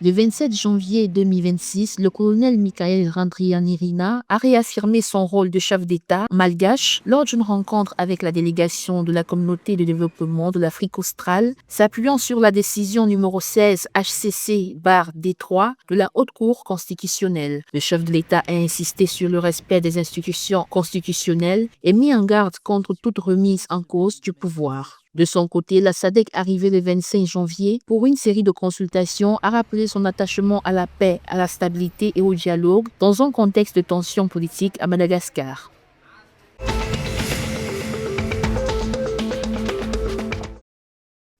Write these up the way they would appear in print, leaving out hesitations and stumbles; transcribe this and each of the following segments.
Le 27 janvier 2026, le colonel Michael Randrianirina a réaffirmé son rôle de chef d'État malgache lors d'une rencontre avec la délégation de la communauté de développement de l'Afrique australe, s'appuyant sur la décision numéro 16 HCC-D3 de la Haute Cour constitutionnelle. Le chef de l'État a insisté sur le respect des institutions constitutionnelles et mis en garde contre toute remise en cause du pouvoir. De son côté, la SADC, arrivée le 25 janvier pour une série de consultations, a rappelé son attachement à la paix, à la stabilité et au dialogue dans un contexte de tension politique à Madagascar.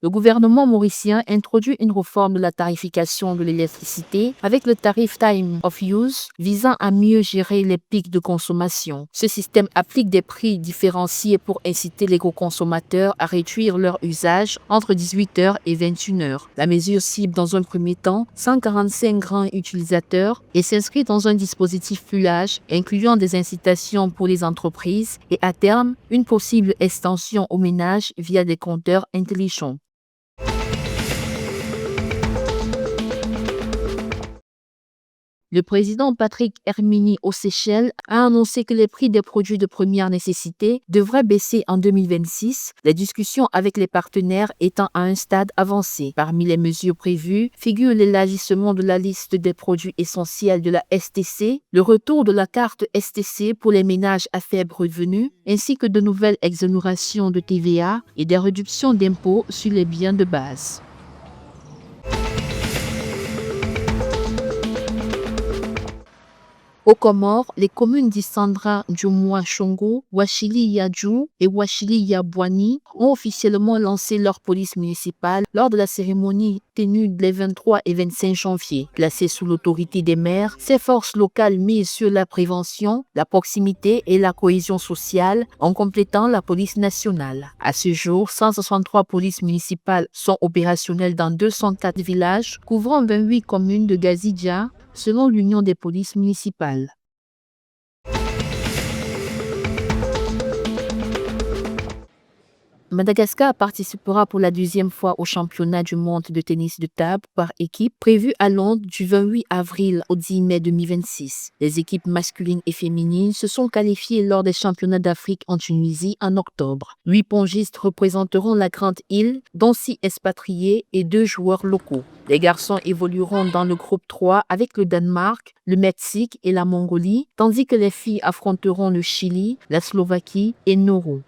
Le gouvernement mauricien introduit une réforme de la tarification de l'électricité avec le tarif Time of Use visant à mieux gérer les pics de consommation. Ce système applique des prix différenciés pour inciter les gros consommateurs à réduire leur usage entre 18h et 21h. La mesure cible dans un premier temps 145 grands utilisateurs et s'inscrit dans un dispositif plus large incluant des incitations pour les entreprises et à terme une possible extension aux ménages via des compteurs intelligents. Le président Patrick Hermini aux Seychelles a annoncé que les prix des produits de première nécessité devraient baisser en 2026, les discussions avec les partenaires étant à un stade avancé. Parmi les mesures prévues figure l'élargissement de la liste des produits essentiels de la STC, le retour de la carte STC pour les ménages à faible revenu, ainsi que de nouvelles exonérations de TVA et des réductions d'impôts sur les biens de base. Aux Comores, les communes d'Isandra Djomoua-Chongo, Ouachili-Yadjou et Ouachili-Yabouani ont officiellement lancé leur police municipale lors de la cérémonie tenue les 23 et 25 janvier. Placées sous l'autorité des maires, ces forces locales misent sur la prévention, la proximité et la cohésion sociale en complétant la police nationale. À ce jour, 163 polices municipales sont opérationnelles dans 204 villages, couvrant 28 communes de Gazidja, selon l'Union des polices municipales. Madagascar participera pour la deuxième fois au championnat du monde de tennis de table par équipe prévu à Londres du 28 avril au 10 mai 2026. Les équipes masculines et féminines se sont qualifiées lors des championnats d'Afrique en Tunisie en octobre. 8 pongistes représenteront la Grande Île, dont 6 expatriés et 2 joueurs locaux. Les garçons évolueront dans le groupe 3 avec le Danemark, le Mexique et la Mongolie, tandis que les filles affronteront le Chili, la Slovaquie et Nauru.